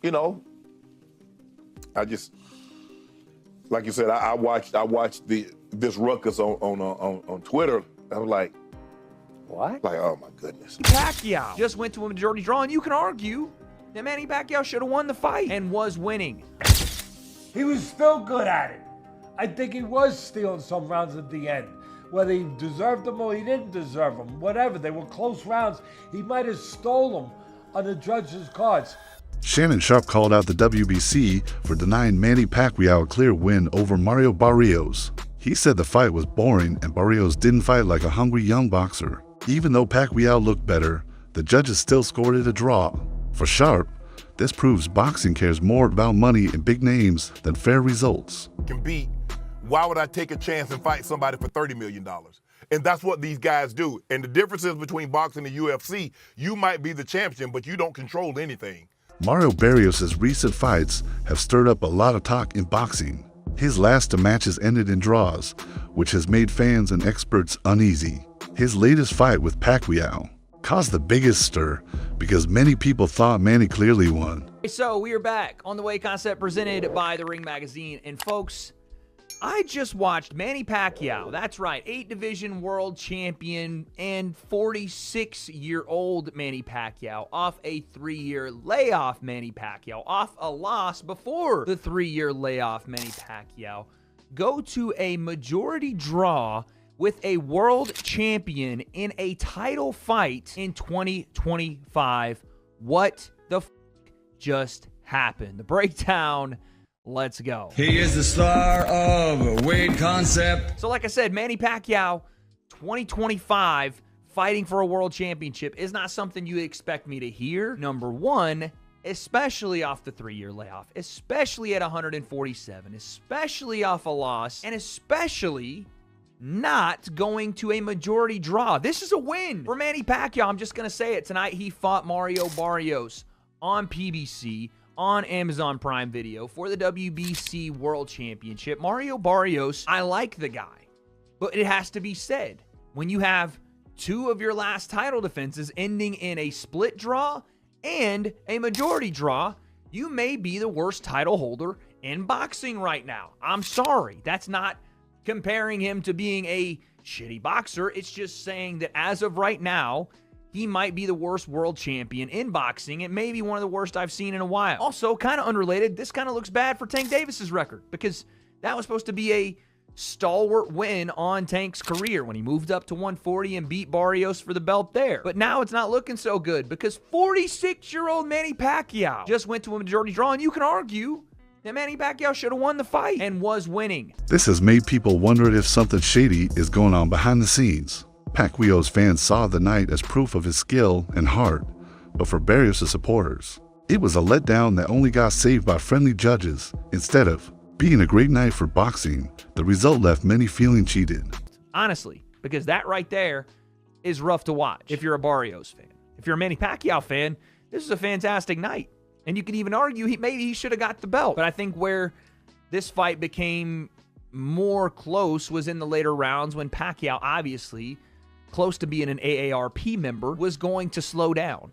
you know, I just, like you said, I watched this ruckus on Twitter. I was like, what? Like, oh my goodness. Pacquiao just went to a majority draw, and you can argue that Manny Pacquiao should have won the fight and was winning. He was still good at it. I think he was stealing some rounds at the end. Whether he deserved them or he didn't deserve them, whatever. They were close rounds. He might have stole them on the judges' cards. Shannon Sharpe called out the WBC for denying Manny Pacquiao a clear win over Mario Barrios. He said the fight was boring and Barrios didn't fight like a hungry young boxer. Even though Pacquiao looked better, the judges still scored it a draw. For Sharpe, this proves boxing cares more about money and big names than fair results. Can beat, why would I take a chance and fight somebody for $30 million? And that's what these guys do. And the difference is between boxing and UFC, you might be the champion, but you don't control anything. Mario Barrios' recent fights have stirred up a lot of talk in boxing. His last two matches ended in draws, which has made fans and experts uneasy. His latest fight with Pacquiao caused the biggest stir because many people thought Manny clearly won. So we are back on The Way Concept presented by The Ring Magazine. And folks, I just watched Manny Pacquiao, that's right, 8-division world champion and 46-year-old Manny Pacquiao off a 3-year layoff. Manny Pacquiao off a loss before the 3-year layoff. Manny Pacquiao go to a majority draw with a world champion in a title fight in 2025. What the just happened? The breakdown. Let's go. He is the star of Wade Concept. So like I said, Manny Pacquiao, 2025, fighting for a world championship is not something you expect me to hear. Number one, especially off the 3-year layoff, especially at 147, especially off a loss, and especially not going to a majority draw. This is a win for Manny Pacquiao. I'm just going to say it. Tonight, he fought Mario Barrios on PBC, on Amazon Prime Video for the WBC World Championship. Mario Barrios, I like the guy, but it has to be said, when you have 2 of your last title defenses ending in a split draw and a majority draw, you may be the worst title holder in boxing right now. I'm sorry. That's not comparing him to being a shitty boxer. It's just saying that as of right now, he might be the worst world champion in boxing and maybe one of the worst I've seen in a while. Also, kind of unrelated, this kind of looks bad for Tank Davis's record because that was supposed to be a stalwart win on Tank's career when he moved up to 140 and beat Barrios for the belt there. But now it's not looking so good because 46-year-old Manny Pacquiao just went to a majority draw, and you can argue that Manny Pacquiao should have won the fight and was winning. This has made people wonder if something shady is going on behind the scenes. Pacquiao's fans saw the night as proof of his skill and heart, but for Barrios' supporters, it was a letdown that only got saved by friendly judges. Instead of being a great night for boxing, the result left many feeling cheated. Honestly, because that right there is rough to watch if you're a Barrios fan. If you're a Manny Pacquiao fan, this is a fantastic night. And you could even argue maybe he should have got the belt. But I think where this fight became more close was in the later rounds when Pacquiao, obviously close to being an AARP member, was going to slow down.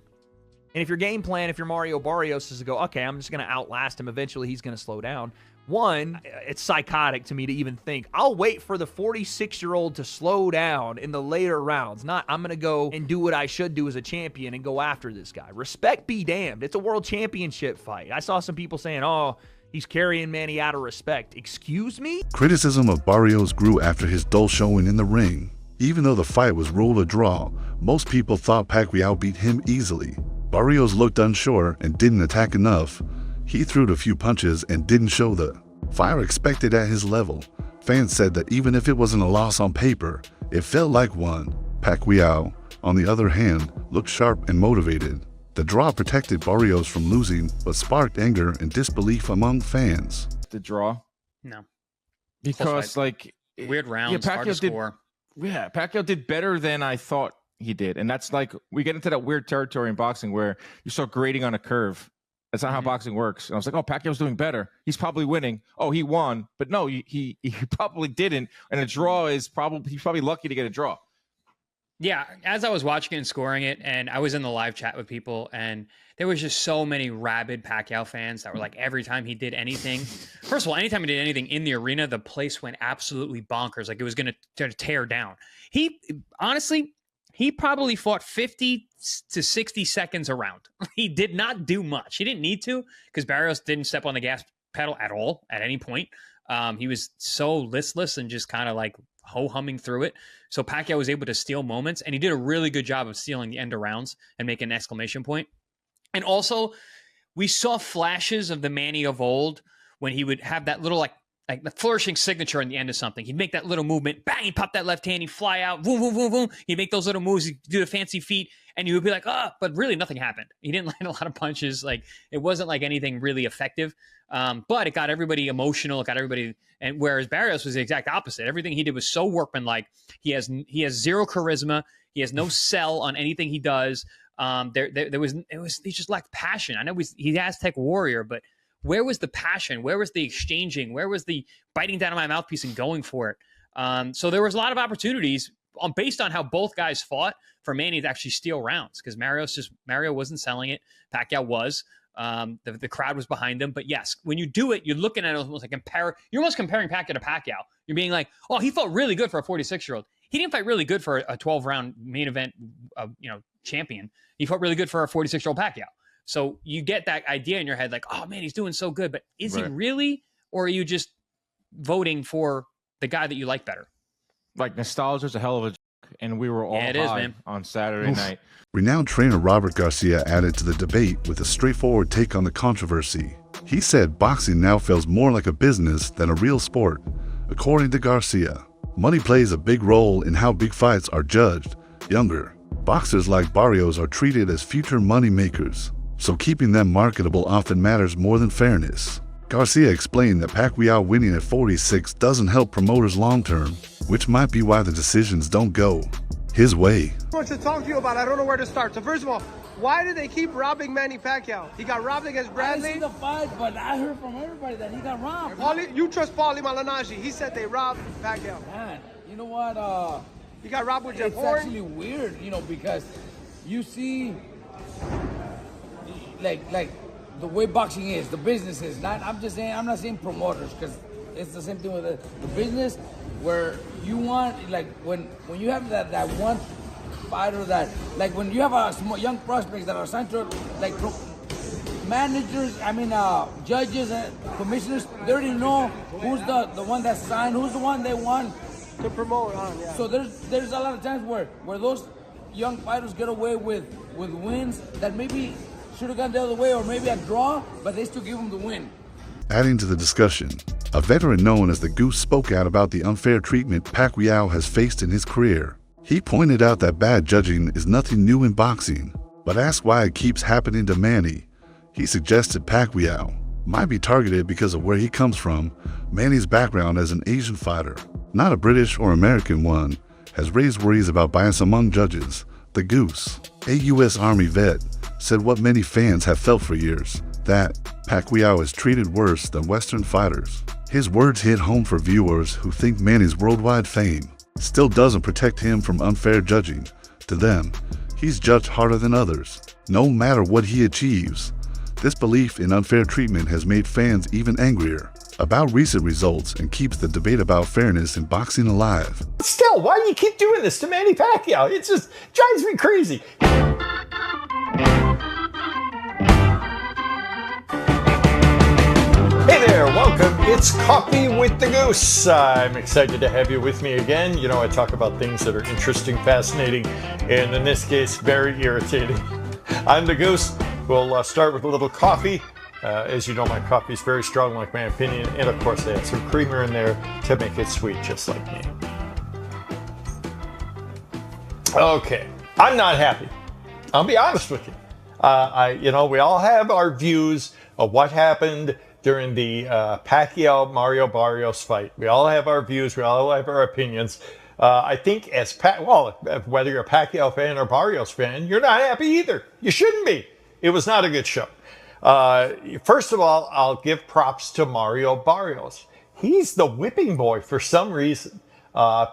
And if your game plan, if you're Mario Barrios, is to go, okay, I'm just going to outlast him. Eventually, he's going to slow down. One, it's psychotic to me to even think, I'll wait for the 46-year-old to slow down in the later rounds. Not, I'm going to go and do what I should do as a champion and go after this guy. Respect be damned. It's a world championship fight. I saw some people saying, oh, he's carrying Manny out of respect. Excuse me? Criticism of Barrios grew after his dull showing in the ring. Even though the fight was ruled a draw, most people thought Pacquiao beat him easily. Barrios looked unsure and didn't attack enough. He threw a few punches and didn't show the fire expected at his level. Fans said that even if it wasn't a loss on paper, it felt like one. Pacquiao, on the other hand, looked sharp and motivated. The draw protected Barrios from losing, but sparked anger and disbelief among fans. The draw? No. Because, like... Weird rounds, hard to score. Yeah, Pacquiao did better than I thought he did. And that's like, we get into that weird territory in boxing where you start grading on a curve. That's not how boxing works. And I was like, oh, Pacquiao's doing better. He's probably winning. Oh, he won. But no, he probably didn't. And a draw is probably, he's probably lucky to get a draw. Yeah, as I was watching it and scoring it, and I was in the live chat with people, and there was just so many rabid Pacquiao fans that were like, every time he did anything, first of all, anytime he did anything in the arena, the place went absolutely bonkers. Like it was going to tear down. He honestly, he probably fought 50 to 60 seconds around. He did not do much. He didn't need to because Barrios didn't step on the gas pedal at all at any point. He was so listless and just kind of like ho-humming through it. So Pacquiao was able to steal moments, and he did a really good job of stealing the end of rounds and making an exclamation point. And also, we saw flashes of the Manny of old when he would have that little like the flourishing signature in the end of something. He'd make that little movement, bang, he'd pop that left hand, he'd fly out, boom, boom, boom, boom. He'd make those little moves, he'd do the fancy feet, and you would be like, but really nothing happened. He didn't land a lot of punches. Like it wasn't like anything really effective. But it got everybody emotional. It got everybody, and whereas Barrios was the exact opposite. Everything he did was so workmanlike. He has zero charisma. He has no sell on anything he does. He just lacked passion. I know he's Aztec warrior, but where was the passion? Where was the exchanging? Where was the biting down on my mouthpiece and going for it? So there was a lot of opportunities based on how both guys fought for Manny to actually steal rounds because Mario wasn't selling it. Pacquiao was. The crowd was behind him. But yes, when you do it, you're looking at it almost like you're almost comparing Pacquiao to Pacquiao. You're being like, oh, he fought really good for a 46-year-old. He didn't fight really good for a 12-round main event, champion. He fought really good for a 46-year-old Pacquiao. So you get that idea in your head, like, oh man, he's doing so good. But is he really, or are you just voting for the guy that you like better? Like nostalgia is a hell of a joke, and we were all high on Saturday night. Renowned trainer Robert Garcia added to the debate with a straightforward take on the controversy. He said boxing now feels more like a business than a real sport. According to Garcia, money plays a big role in how big fights are judged. Younger boxers like Barrios are treated as future money makers, so keeping them marketable often matters more than fairness. Garcia explained that Pacquiao winning at 46 doesn't help promoters long-term, which might be why the decisions don't go his way. I want to talk to you about, I don't know where to start. So first of all, why do they keep robbing Manny Pacquiao? He got robbed against Bradley. I didn't see the fight, but I heard from everybody that he got robbed. You trust Paulie Malignaggi. He said they robbed Pacquiao. Man, you know what? He got robbed with Jeff It's Horn. actually weird, because you see, like the way boxing is, the business is. I'm not saying promoters, because it's the same thing with the business, where you want, like when you have that one fighter that, like when you have a young prospects that are signed to, like managers, judges and commissioners, they already know who's the one that's signed, who's the one they want to promote on. Yeah. So there's a lot of times where those young fighters get away with wins that maybe should have gone the other way, or maybe a draw, but they still give them the win. Adding to the discussion, a veteran known as the Goose spoke out about the unfair treatment Pacquiao has faced in his career. He pointed out that bad judging is nothing new in boxing, but asked why it keeps happening to Manny. He suggested Pacquiao might be targeted because of where he comes from. Manny's background as an Asian fighter, not a British or American one, has raised worries about bias among judges. The Goose, a U.S. Army vet, said what many fans have felt for years, that Pacquiao is treated worse than Western fighters. His words hit home for viewers who think Manny's worldwide fame still doesn't protect him from unfair judging. To them, he's judged harder than others, no matter what he achieves. This belief in unfair treatment has made fans even angrier about recent results and keeps the debate about fairness in boxing alive. Still, why do you keep doing this to Manny Pacquiao? It just drives me crazy. Hey there, welcome. It's Coffee with the Goose. I'm excited to have you with me again. You know, I talk about things that are interesting, fascinating, and in this case, very irritating. I'm the Goose. We'll start with a little coffee. As you know, my coffee is very strong, like my opinion, and of course I add some creamer in there to make it sweet, just like me. Okay, I'm not happy. I'll be honest with you. We all have our views of what happened during the Pacquiao Mario Barrios fight. We all have our views. We all have our opinions. I think whether you're a Pacquiao fan or Barrios fan, you're not happy either. You shouldn't be. It was not a good show. First of all, I'll give props to Mario Barrios. He's the whipping boy for some reason.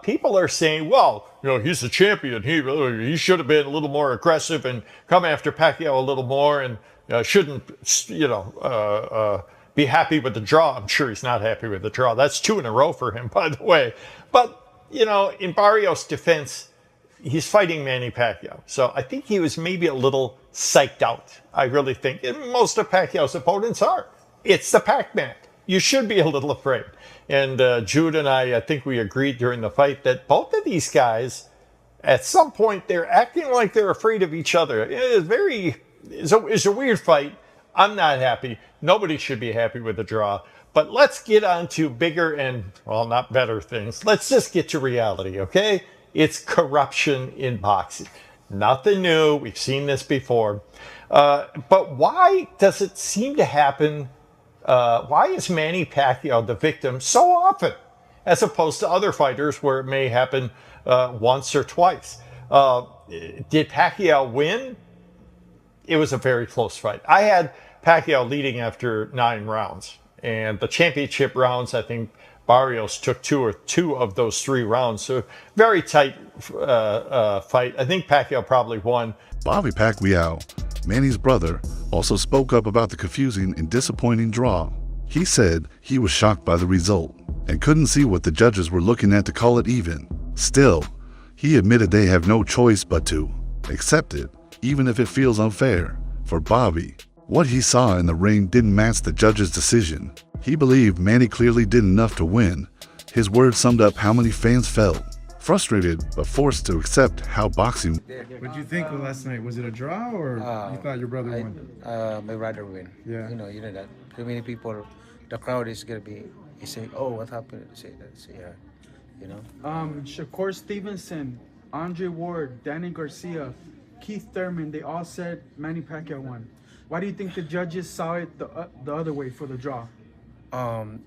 people are saying, well, he's the champion. He should have been a little more aggressive and come after Pacquiao a little more and shouldn't, be happy with the draw. I'm sure he's not happy with the draw. That's 2 in a row for him, by the way. But, in Barrios' defense, he's fighting Manny Pacquiao. So I think he was maybe a little psyched out. I really think. And most of Pacquiao's opponents are. It's the Pac-Man. You should be a little afraid. And Jude and I think we agreed during the fight that both of these guys, at some point, they're acting like they're afraid of each other. It's a weird fight. I'm not happy. Nobody should be happy with the draw. But let's get on to bigger and, well, not better things. Let's just get to reality, okay? It's corruption in boxing. Nothing new. We've seen this before. But why does it seem to happen? Why is Manny Pacquiao the victim so often, as opposed to other fighters where it may happen once or twice? Did Pacquiao win? It was a very close fight. I had Pacquiao leading after 9 rounds. And the championship rounds, I think Barrios took 2 of those 3 rounds. So very tight fight. I think Pacquiao probably won. Bobby Pacquiao, Manny's brother, also spoke up about the confusing and disappointing draw. He said he was shocked by the result and couldn't see what the judges were looking at to call it even. Still, he admitted they have no choice but to accept it, even if it feels unfair. For Bobby, what he saw in the ring didn't match the judge's decision. He believed Manny clearly did enough to win. His words summed up how many fans felt, frustrated but forced to accept how boxing. What did you think of last night? Was it a draw or you thought your brother won? My brother win. Yeah. You know that. Too many people, the crowd is gonna be saying, "Oh, what happened?" Say that. Say, yeah. Shakur Stevenson, Andre Ward, Danny Garcia, Keith Thurman, they all said Manny Pacquiao won. Why do you think the judges saw it the other way for the draw? I'm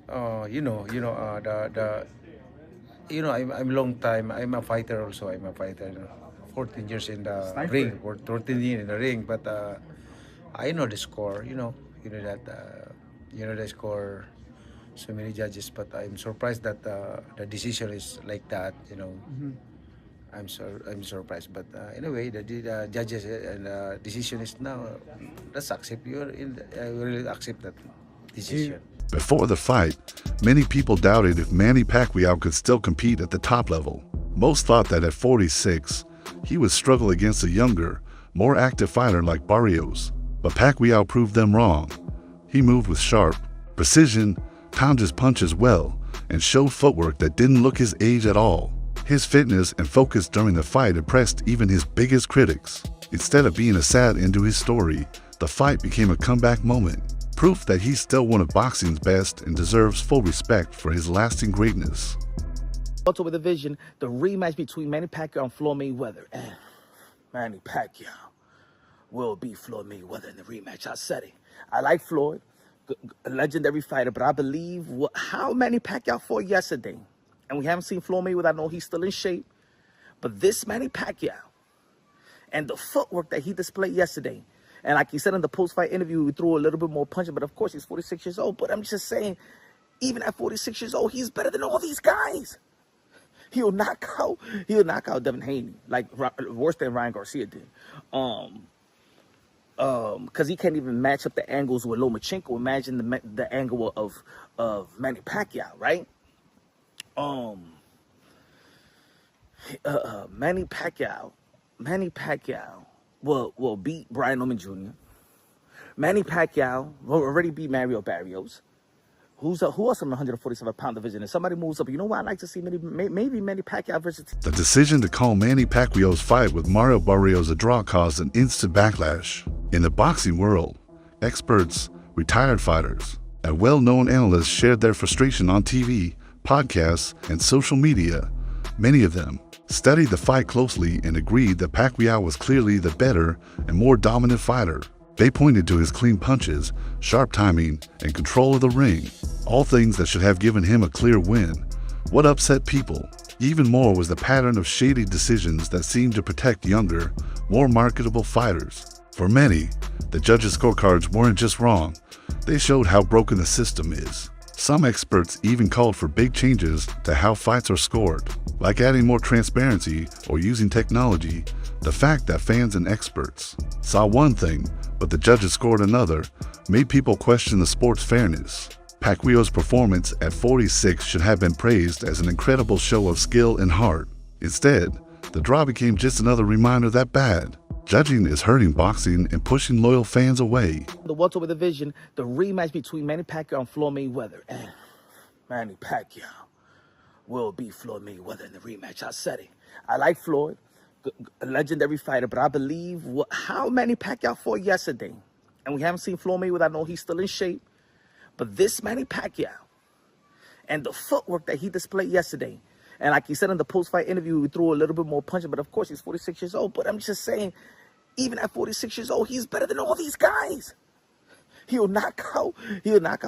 long time. I'm a fighter also. I'm a fighter. 14 years in the Sniper. ring, or 13 years in the ring. But I know the score. You know that. The score. So many judges, but I'm surprised that the decision is like that. Mm-hmm. I'm surprised, but anyway, the judges and the decision is now. Let's accept. I really accept that decision. Before the fight, many people doubted if Manny Pacquiao could still compete at the top level. Most thought that at 46, he would struggle against a younger, more active fighter like Barrios. But Pacquiao proved them wrong. He moved with sharp precision, timed his punches well, and showed footwork that didn't look his age at all. His fitness and focus during the fight impressed even his biggest critics. Instead of being a sad end to his story, the fight became a comeback moment, proof that he's still one of boxing's best and deserves full respect for his lasting greatness. Welterweight division, the rematch between Manny Pacquiao and Floyd Mayweather. And Manny Pacquiao will beat Floyd Mayweather in the rematch. I said it. I like Floyd, a legendary fighter, but I believe how Manny Pacquiao fought yesterday. And we haven't seen Floyd Mayweather. I know he's still in shape. But this Manny Pacquiao and the footwork that he displayed yesterday, and like he said in the post-fight interview, he threw a little bit more punches. But of course, he's 46 years old. But I'm just saying, even at 46 years old, he's better than all these guys. He'll knock out Devin Haney, like worse than Ryan Garcia did. Because he can't even match up the angles with Lomachenko. Imagine the angle of Manny Pacquiao, right? Manny Pacquiao will beat Brian Norman Jr. Manny Pacquiao will already beat Mario Barrios. Who else in the 147-pound division? If somebody moves up, you know what? I'd like to see maybe Manny Pacquiao versus... The decision to call Manny Pacquiao's fight with Mario Barrios a draw caused an instant backlash. In the boxing world, experts, retired fighters, and well-known analysts shared their frustration on TV, podcasts, and social media. Many of them studied the fight closely and agreed that Pacquiao was clearly the better and more dominant fighter. They pointed to his clean punches, sharp timing, and control of the ring, all things that should have given him a clear win. What upset people even more was the pattern of shady decisions that seemed to protect younger, more marketable fighters. For many, the judges' scorecards weren't just wrong, they showed how broken the system is. Some experts even called for big changes to how fights are scored, like adding more transparency or using technology. The fact that fans and experts saw one thing, but the judges scored another, made people question the sport's fairness. Pacquiao's performance at 46 should have been praised as an incredible show of skill and heart. Instead, the draw became just another reminder that bad judging is hurting boxing and pushing loyal fans away. The welterweight division, the rematch between Manny Pacquiao and Floyd Mayweather. And Manny Pacquiao will beat Floyd Mayweather in the rematch. I said it. I like Floyd, a legendary fighter, but I believe how Manny Pacquiao fought yesterday, and we haven't seen Floyd Mayweather. I know he's still in shape, but this Manny Pacquiao and the footwork that he displayed yesterday, and like he said in the post-fight interview, he threw a little bit more punch, but of course he's 46 years old. But I'm just saying, even at 46 years old, he's better than all these guys. He'll knock out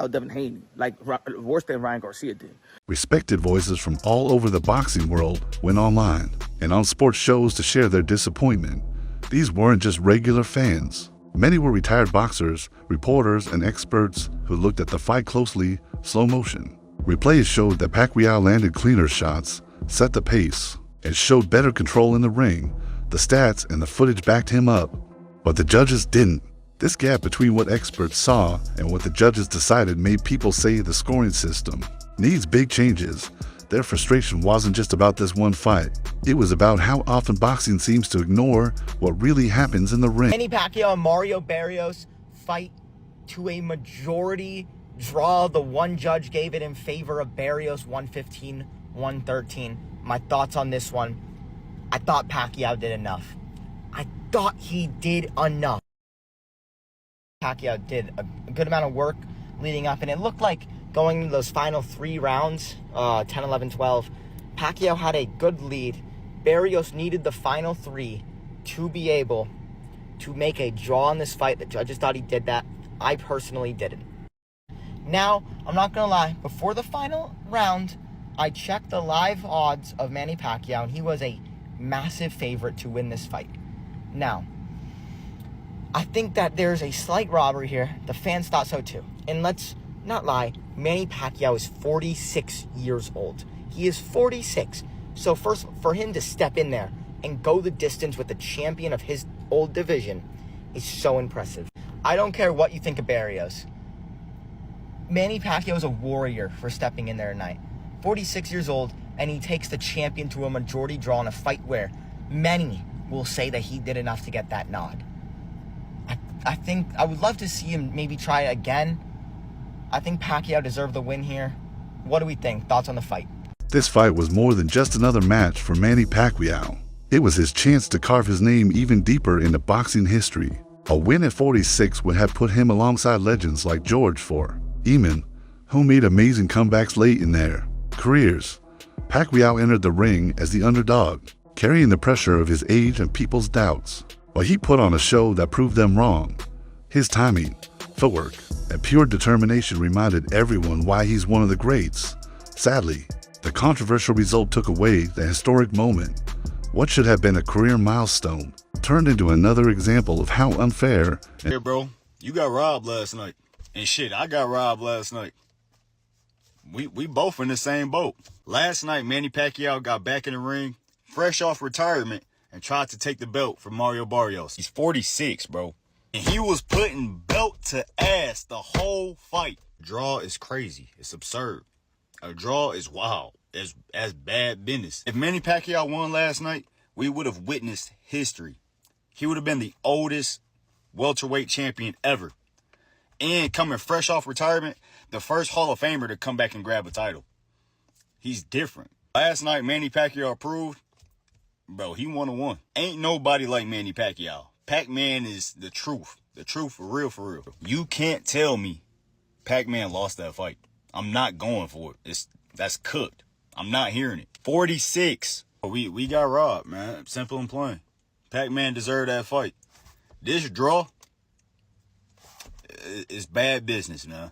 Devin Haney, like worse than Ryan Garcia did. Respected voices from all over the boxing world went online and on sports shows to share their disappointment. These weren't just regular fans. Many were retired boxers, reporters, and experts who looked at the fight closely, slow motion. Replays showed that Pacquiao landed cleaner shots, set the pace, and showed better control in the ring. The stats and the footage backed him up, but the judges didn't. This gap between what experts saw and what the judges decided made people say the scoring system needs big changes. Their frustration wasn't just about this one fight. It was about how often boxing seems to ignore what really happens in the ring. Manny Pacquiao and Mario Barrios fight to a majority draw. The one judge gave it in favor of Barrios, 115-113. My thoughts on this one: I thought Pacquiao did enough. I thought he did enough. Pacquiao did a good amount of work leading up, and it looked like going into those final 3 rounds, 10, 11, 12, Pacquiao had a good lead. Barrios needed the final 3 to be able to make a draw in this fight. The judges thought he did that. I personally didn't. Now, I'm not going to lie, before the final round, I checked the live odds of Manny Pacquiao, and he was a massive favorite to win this fight. Now, I think that there's a slight robbery here. The fans thought so too. And let's not lie, Manny Pacquiao is 46 years old. He is 46. So first, for him to step in there and go the distance with the champion of his old division is so impressive. I don't care what you think of Barrios. Manny Pacquiao is a warrior for stepping in there tonight. 46 years old, and he takes the champion to a majority draw in a fight where many will say that he did enough to get that nod. I think I would love to see him maybe try it again. I think Pacquiao deserved the win here. What do we think? Thoughts on the fight? This fight was more than just another match for Manny Pacquiao. It was his chance to carve his name even deeper into boxing history. A win at 46 would have put him alongside legends like George Foreman, who made amazing comebacks late in their careers. Pacquiao entered the ring as the underdog, carrying the pressure of his age and people's doubts. But he put on a show that proved them wrong. His timing, footwork, and pure determination reminded everyone why he's one of the greats. Sadly, the controversial result took away the historic moment. What should have been a career milestone turned into another example of how unfair. Hey, bro, you got robbed last night. And shit, I got robbed last night. We both in the same boat. Last night, Manny Pacquiao got back in the ring, fresh off retirement, and tried to take the belt from Mario Barrios. He's 46, bro. And he was putting belt to ass the whole fight. Draw is crazy. It's absurd. A draw is wild. As bad business. If Manny Pacquiao won last night, we would have witnessed history. He would have been the oldest welterweight champion ever. And coming fresh off retirement, the first Hall of Famer to come back and grab a title. He's different. Last night, Manny Pacquiao proved, bro, he 1-1. Ain't nobody like Manny Pacquiao. Pac-Man is the truth. The truth for real, for real. You can't tell me Pac-Man lost that fight. I'm not going for it. That's cooked. I'm not hearing it. 46. We got robbed, man. Simple and plain. Pac-Man deserved that fight. This draw is bad business, man.